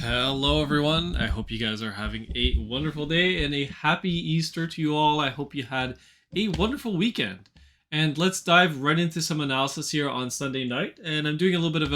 Hello, everyone. I hope you guys are having a wonderful day and a happy Easter to you all. I hope you had a wonderful weekend. And let's dive right into some analysis here on Sunday night. And I'm doing a little bit of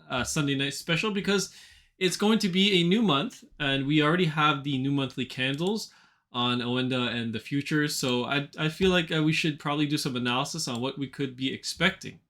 a Sunday night special because it's going to be a new month, and we already have the new monthly candles on Oenda and the futures. So I feel like we should probably do some analysis on what we could be expecting,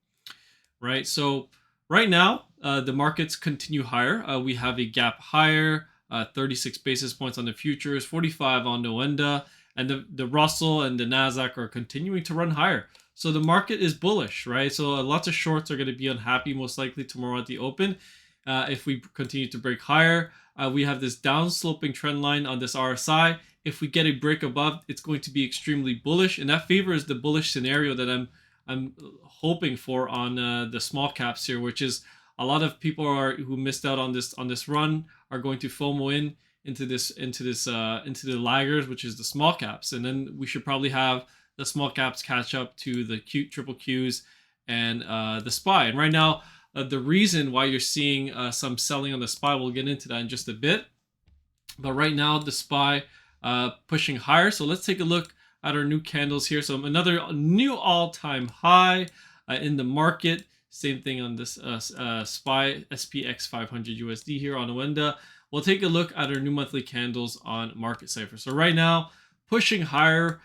right? So right now, the markets continue higher. We have a gap higher, 36 basis points on the futures, 45 on the Oenda, and the Russell and the Nasdaq are continuing to run higher. So the market is bullish, right? So lots of shorts are going to be unhappy most likely tomorrow at the open. If we continue to break higher, we have this downsloping trend line on this RSI. If we get a break above, it's going to be extremely bullish, and that favors the bullish scenario that I'm hoping for on the small caps here, which is a lot of people who missed out on this run are going to FOMO into the laggers, which is the small caps, and then we should probably have the small caps catch up to the triple Qs and the SPY. And right now, the reason why you're seeing some selling on the SPY, we'll get into that in just a bit. But right now, the SPY pushing higher. So let's take a look at our new candles here. So another new all-time high in the market. Same thing on this SPY SPX 500 USD here on Oenda. We'll take a look at our new monthly candles on Market Cipher. So right now, pushing higher.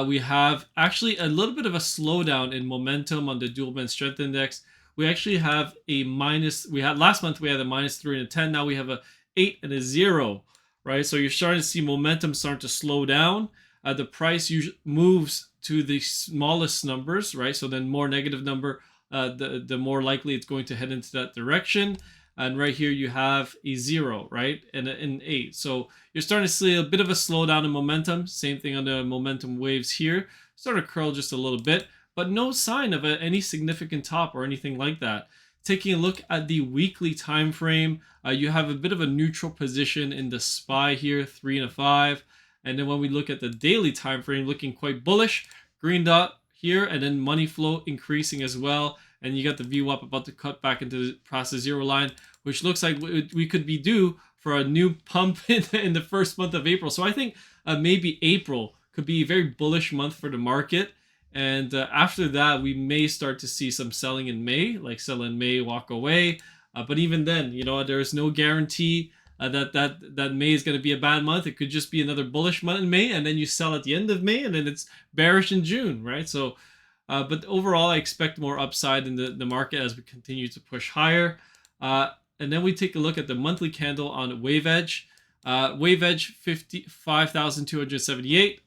We have actually a little bit of a slowdown in momentum on the dual band strength index. We actually have a minus. Last month we had a -3 and a 10. Now we have a 8 and a 0, right? So you're starting to see momentum start to slow down. The price usually moves to the smallest numbers, right? So then more negative number, the more likely it's going to head into that direction. And right here you have a 0, right? And an 8. So you're starting to see a bit of a slowdown in momentum. Same thing on the momentum waves here. Start to curl just a little bit, but no sign of any significant top or anything like that. Taking a look at the weekly time frame, you have a bit of a neutral position in the SPY here, 3 and a 5. And then when we look at the daily time frame, looking quite bullish, green dot here, and then money flow increasing as well. And you got the VWAP about to cut back into the process zero line, which looks like we could be due for a new pump in the first month of April. So I think maybe April could be a very bullish month for the market. And after that, we may start to see some selling in May, like sell in May, walk away. But even then, there is no guarantee that May is going to be a bad month. It could just be another bullish month in May, and then you sell at the end of May, and then it's bearish in June, right? So, but overall, I expect more upside in the market as we continue to push higher. And then we take a look at the monthly candle on Wave Edge. Wave Edge 55,278.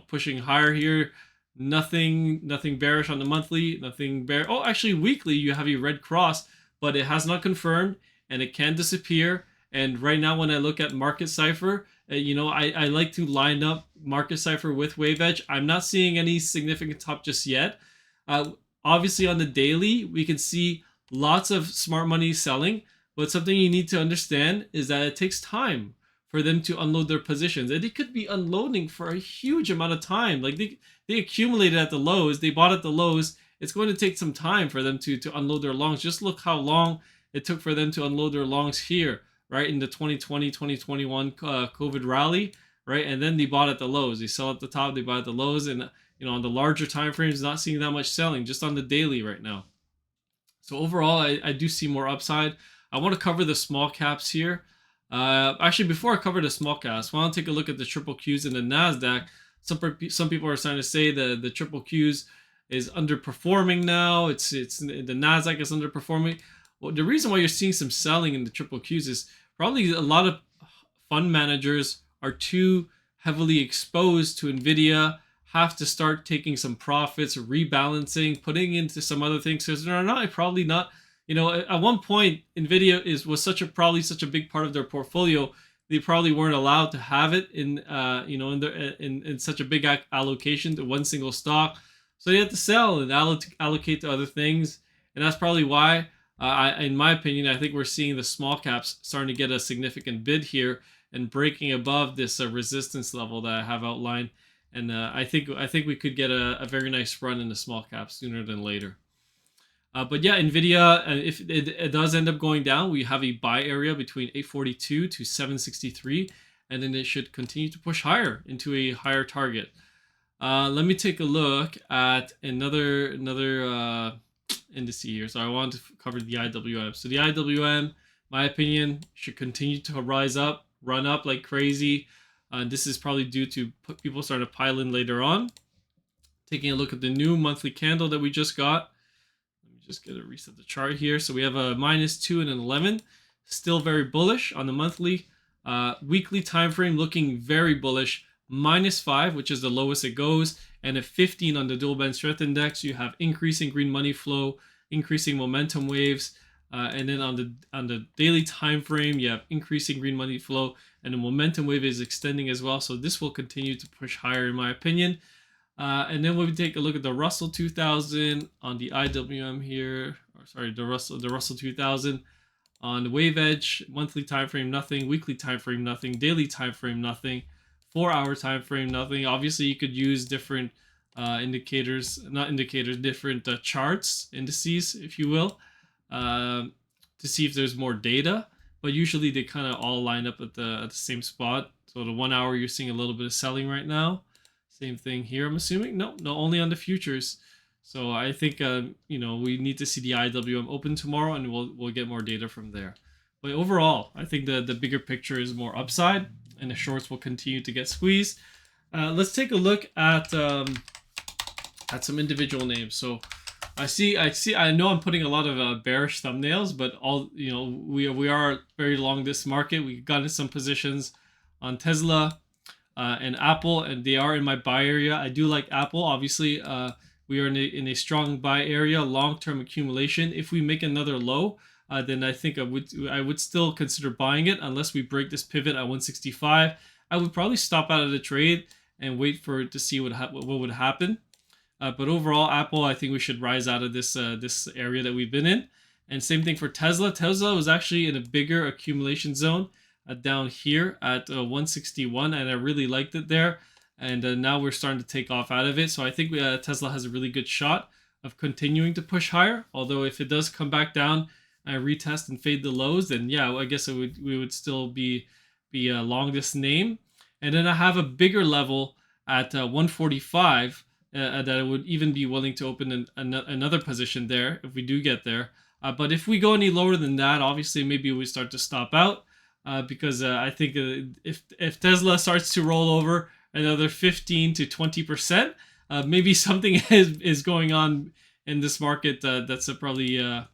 Pushing higher here. Nothing bearish on the monthly. Nothing bear. Oh, actually, weekly you have a red cross, but it has not confirmed, and it can disappear. And right now, when I look at Market Cipher, I like to line up Market Cipher with Wave Edge. I'm not seeing any significant top just yet. Obviously, on the daily, we can see lots of smart money selling, but something you need to understand is that it takes time for them to unload their positions. And they could be unloading for a huge amount of time. Like they accumulated at the lows, they bought at the lows. It's going to take some time for them to unload their longs. Just look how long it took for them to unload their longs here, right, in the 2020, 2021 COVID rally, right? And then they bought at the lows. They sell at the top, they buy at the lows. And, on the larger time frames, not seeing that much selling, just on the daily right now. So overall, I do see more upside. I want to cover the small caps here. Actually, before I cover the small caps, I want to take a look at the triple Qs and the NASDAQ. Some people are starting to say that the triple Qs is underperforming now. It's the NASDAQ is underperforming. Well, the reason why you're seeing some selling in the triple Qs is probably a lot of fund managers are too heavily exposed to NVIDIA, have to start taking some profits, rebalancing, putting into some other things, because they're probably not. At one point, NVIDIA was such a big part of their portfolio. They probably weren't allowed to have it in such a big allocation to one single stock, so they had to sell and allocate to other things, and that's probably why. In my opinion, I think we're seeing the small caps starting to get a significant bid here and breaking above this resistance level that I have outlined. And I think we could get a very nice run in the small caps sooner than later. But yeah, NVIDIA, if it does end up going down, we have a buy area between 842 to 763, and then it should continue to push higher into a higher target. Let me take a look at another indice here. So I want to cover the IWM. So the IWM, my opinion, should continue to rise up, run up like crazy. This is probably due to people starting to pile in later on. Taking a look at the new monthly candle that we just got. Let me just get a reset the chart here. So we have a -2 and an 11. Still very bullish on the monthly. Weekly time frame looking very bullish. -5, which is the lowest it goes, and a 15 on the dual band strength index. You have increasing green money flow, increasing momentum waves, and then on the daily time frame, you have increasing green money flow, and the momentum wave is extending as well. So this will continue to push higher, in my opinion. And then when we take a look at the Russell 2000 on the IWM here, or sorry, the Russell 2000 on the wave edge, monthly time frame nothing, weekly time frame nothing, daily time frame nothing. 4-hour time frame, nothing. Obviously, you could use different different charts, indices, if you will, to see if there's more data. But usually, they kind of all line up at the same spot. So the 1 hour, you're seeing a little bit of selling right now. Same thing here, I'm assuming. No, only on the futures. So I think we need to see the IWM open tomorrow, and we'll get more data from there. But overall, I think the bigger picture is more upside, and the shorts will continue to get squeezed. Let's take a look at some individual names. So I know I'm putting a lot of bearish thumbnails, but we are very long this market. We got in some positions on Tesla and Apple, and they are in my buy area. I do like Apple. Obviously, we are in a strong buy area, long-term accumulation. If we make another low, then I think I would still consider buying it unless we break this pivot at 165. I would probably stop out of the trade and wait for it to see what would happen. But overall, Apple, I think we should rise out of this area that we've been in. And same thing for Tesla. Tesla was actually in a bigger accumulation zone down here at 161, and I really liked it there. And now we're starting to take off out of it. So I think Tesla has a really good shot of continuing to push higher. Although if it does come back down and retest and fade the lows, then yeah, I guess we would still be long this name. And then I have a bigger level at 145 that I would even be willing to open another position there if we do get there. But if we go any lower than that, obviously maybe we start to stop out because I think if Tesla starts to roll over another 15 to 20%, maybe something is going on in this market that's probably a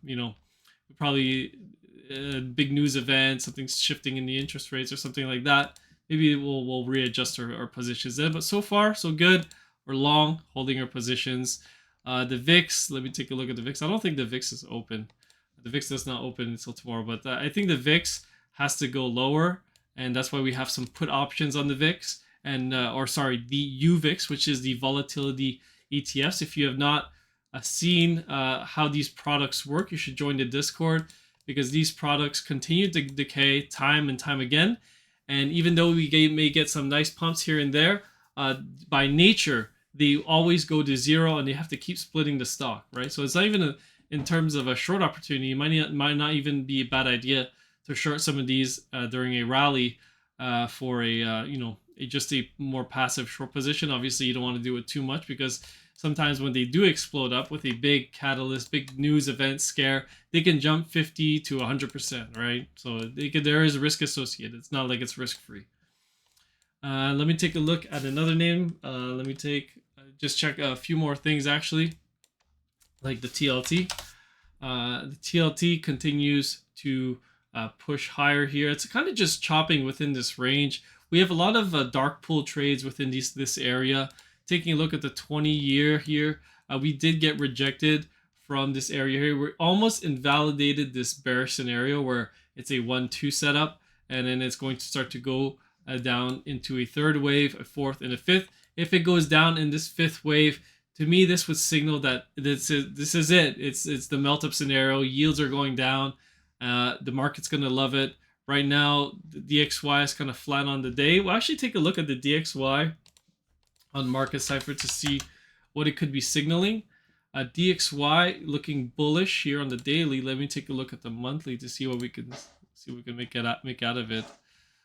big news event, something's shifting in the interest rates or something like that. Maybe we'll readjust our positions then. But so far, so good. We're long, holding our positions. The VIX, let me take a look at the VIX. I don't think the VIX is open. The VIX does not open until tomorrow, but I think the VIX has to go lower, and that's why we have some put options on the VIX, and the UVIX, which is the volatility ETFs. If you have not seen how these products work, you should join the Discord, because these products continue to decay time and time again. And even though we may get some nice pumps here and there, by nature, they always go to zero and they have to keep splitting the stock, right? So it's not even in terms of a short opportunity. It might not even be a bad idea to short some of these during a rally for just a more passive short position. Obviously, you don't want to do it too much because sometimes when they do explode up with a big catalyst, big news event scare, they can jump 50 to 100%, right? So there is risk associated. It's not like it's risk-free. Let me take a look at another name. Let me just check a few more things actually, like the TLT. The TLT continues to push higher here. It's kind of just chopping within this range. We have a lot of dark pool trades within this area. Taking a look at the 20-year here, we did get rejected from this area here. We're almost invalidated this bearish scenario where it's a 1-2 setup, and then it's going to start to go down into a third wave, a fourth, and a fifth. If it goes down in this fifth wave, to me, this would signal that this is it. It's the melt-up scenario. Yields are going down. The market's going to love it. Right now, the DXY is kind of flat on the day. We'll actually take a look at the DXY on Market Cipher to see what it could be signaling. DXY looking bullish here on the daily. Let me take a look at the monthly to see what we can make out of it.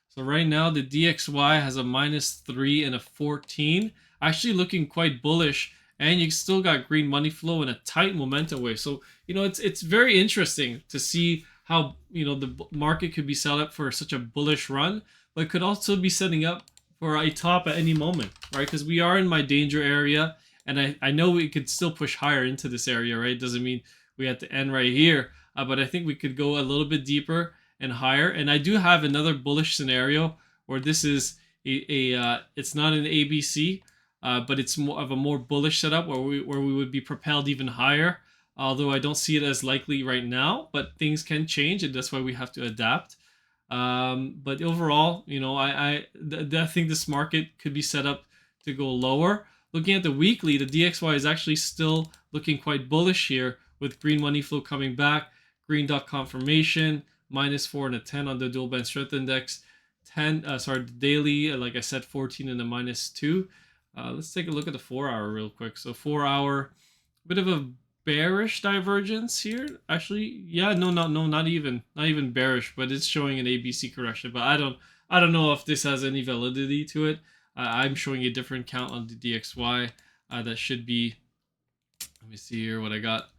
So right now the DXY has a -3 and a 14, actually looking quite bullish, and you still got green money flow and a tight momentum wave. So it's very interesting to see how the market could be set up for such a bullish run, but could also be setting up for a top at any moment, right? Because we are in my danger area, and I know we could still push higher into this area, right? Doesn't mean we have to end right here, but I think we could go a little bit deeper and higher. And I do have another bullish scenario where this is it's not an ABC, but it's more of a more bullish setup where we would be propelled even higher. Although I don't see it as likely right now, but things can change, and that's why we have to adapt. But overall, I think this market could be set up to go lower. Looking at the weekly, the DXY is actually still looking quite bullish here, with green money flow coming back, green dot confirmation, -4 and a 10 on the dual band strength index, the daily, like I said, 14 and a -2. Let's take a look at the 4-hour real quick. So 4-hour, bit of a bearish divergence here. Actually, yeah, no, not even bearish, but it's showing an ABC correction. But I don't know if this has any validity to it. I'm showing a different count on the DXY. That should be, let me see here what I got.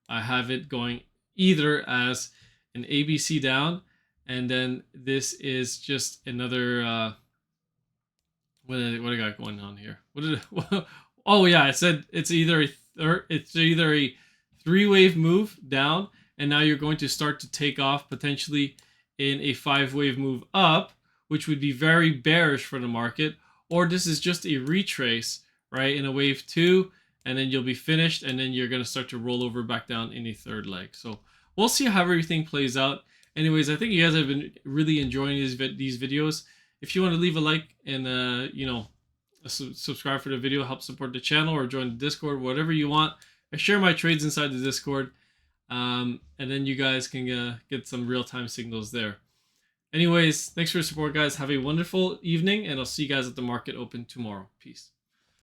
I have it going either as an ABC down, and then this is just another what I got going on here? What did oh yeah, I said it's either a 3-wave move down, and now you're going to start to take off potentially in a 5-wave move up, which would be very bearish for the market, or this is just a retrace, right, in a wave 2, and then you'll be finished, and then you're going to start to roll over back down in a 3rd leg. So we'll see how everything plays out. Anyways, I think you guys have been really enjoying these videos. If you want to leave a like and subscribe for the video, help support the channel, or join the Discord, whatever you want. I share my trades inside the Discord, and then you guys can get some real-time signals there. Anyways, thanks for your support, guys. Have a wonderful evening, and I'll see you guys at the market open tomorrow. Peace.